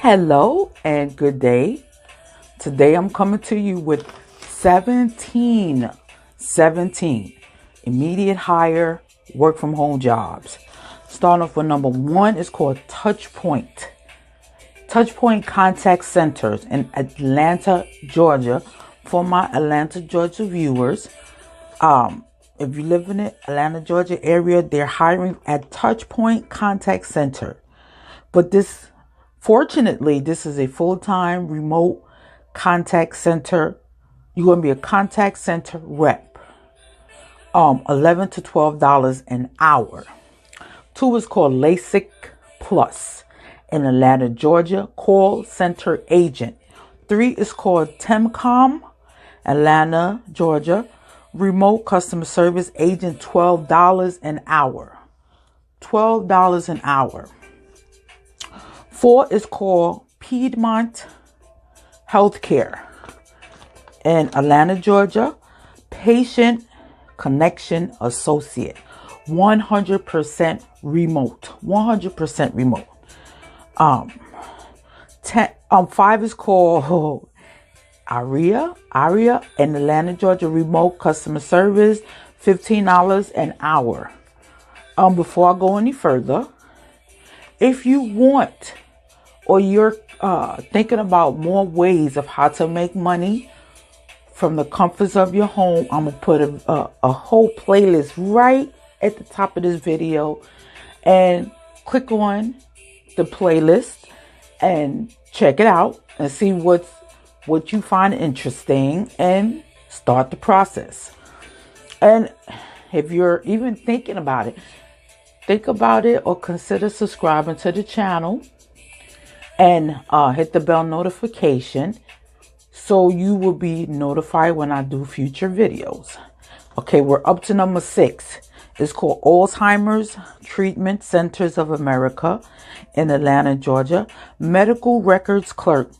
Hello and good day. Today I'm coming to you with 17 immediate hire work from home jobs. Starting off with number one is called TouchPoint. TouchPoint contact centers in Atlanta, Georgia. For my Atlanta, Georgia viewers, if you live in the Atlanta, Georgia area, they're hiring at TouchPoint Contact Center. But fortunately, this is a full-time remote contact center. You're going to be a contact center rep. $11 to $12 an hour. 2 is called LasikPlus in Atlanta, Georgia, call center agent. 3 is called Temcomb Atlanta, Georgia, remote customer service agent, $12 an hour. $12 an hour. 4 is called PIEDMONT Healthcare in Atlanta, Georgia, patient connection associate, 100% remote. 100% remote. 5 is called Aira in Atlanta, Georgia, remote customer service, $15 an hour. Before I go any further, if you want or you're thinking about more ways of how to make money from the comforts of your home, I'm going to put a whole playlist right at the top of this video, and click on the playlist and check it out and see what you find interesting and start the process. And if you're even thinking about it, think about it or consider subscribing to the channel and hit the bell notification so you will be notified when I do future videos. Okay, we're up to number 6. It's called Alzheimer's Treatment Centers of America in Atlanta, Georgia, medical records clerk.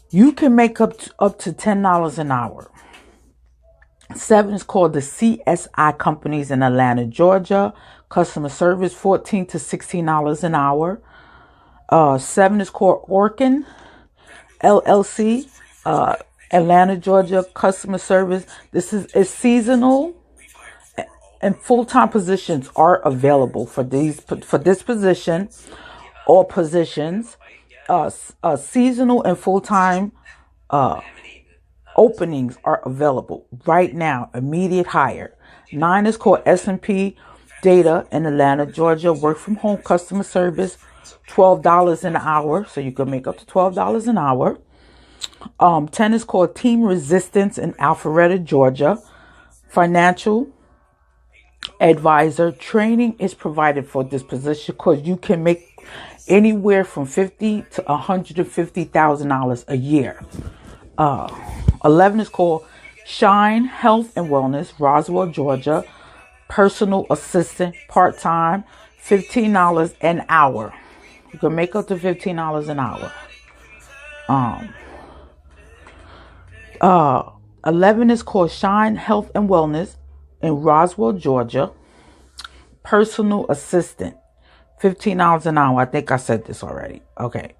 You can make up to $10 an hour. 7 is called the CSI Companies in Atlanta, Georgia, customer service, $14 to $16 an hour. 7 is called ORKIN LLC Atlanta, Georgia, customer service. This is seasonal, and full-time positions are available for this position or positions. Seasonal and full-time openings are available right now. Immediate hire. 9 is called S&P Data in Atlanta, Georgia, work from home customer service, $12 an hour. So you can make up to $12 an hour. 10 is called Team Resistance in Alpharetta, Georgia, financial advisor. Training is provided for this position because you can make anywhere from $50,000 to $150,000 a year. 11 is called Shine Health and Wellness, Roswell, Georgia, personal assistant, part-time, $15 an hour. You can make up to $15 an hour. 11 is called Shine Health and Wellness in Roswell, Georgia, personal assistant, $15 an hour. I think I said this already. Okay.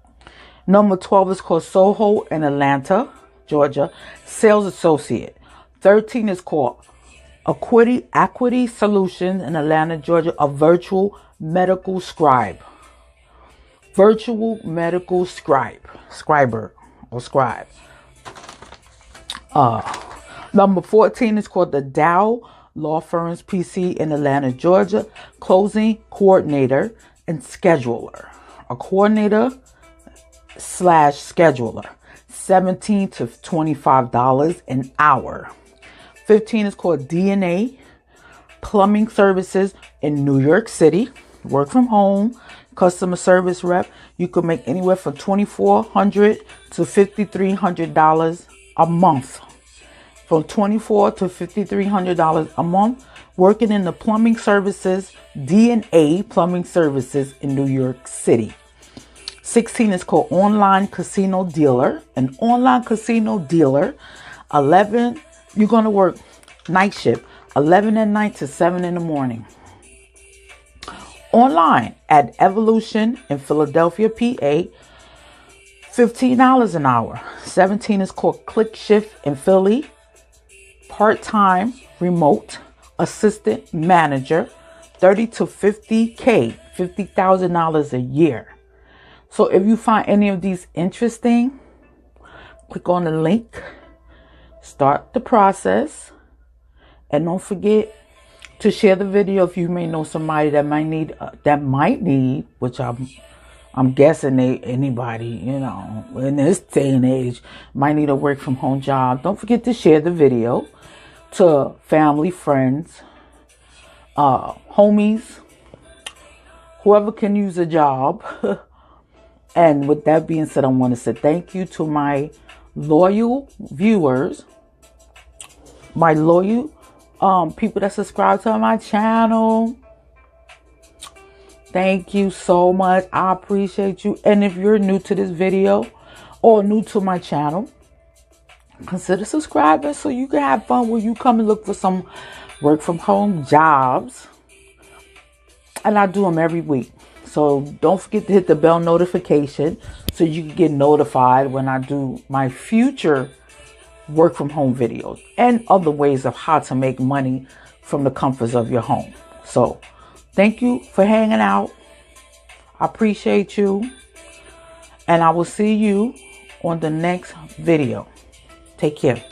Number 12 is called Soho in Atlanta, Georgia, sales associate. 13 is called Equity Solutions in Atlanta, Georgia, a virtual medical scribe. Virtual medical scribe. Number 14 is called the Dow Law Firms PC in Atlanta, Georgia, closing coordinator and scheduler. A coordinator / scheduler, $17 to $25 an hour. 15 is called DNA Plumbing Services in New York City, work from home, customer service rep. You could make anywhere from $2,400 to $5,300 a month. From $2,400 to $5,300 a month, working in the plumbing services, DNA Plumbing Services in New York City. 16 is called Online Casino Dealer. An online casino dealer. 11, you're going to work night shift, 11 at night to 7 in the morning. online at Evolution in Philadelphia, PA. $15 an hour. 17 is called Click Shift in Philly. Part-time, remote, assistant manager. 30 to 50K, $50,000 a year. So if you find any of these interesting, click on the link, start the process, and don't forget to share the video if you may know somebody that might need, which I'm guessing anybody, you know, in this day and age might need a work from home job. Don't forget to share the video to family, friends, homies, whoever can use a job. And with that being said, I want to say thank you to my loyal viewers, my loyal people that subscribe to my channel. Thank you so much. I appreciate you. And if you're new to this video or new to my channel, consider subscribing so you can have fun when you come and look for some work from home jobs. And I do them every week. So don't forget to hit the bell notification so you can get notified when I do my future work from home videos and other ways of how to make money from the comforts of your home. So thank you for hanging out. I appreciate you. And I will see you on the next video. Take care.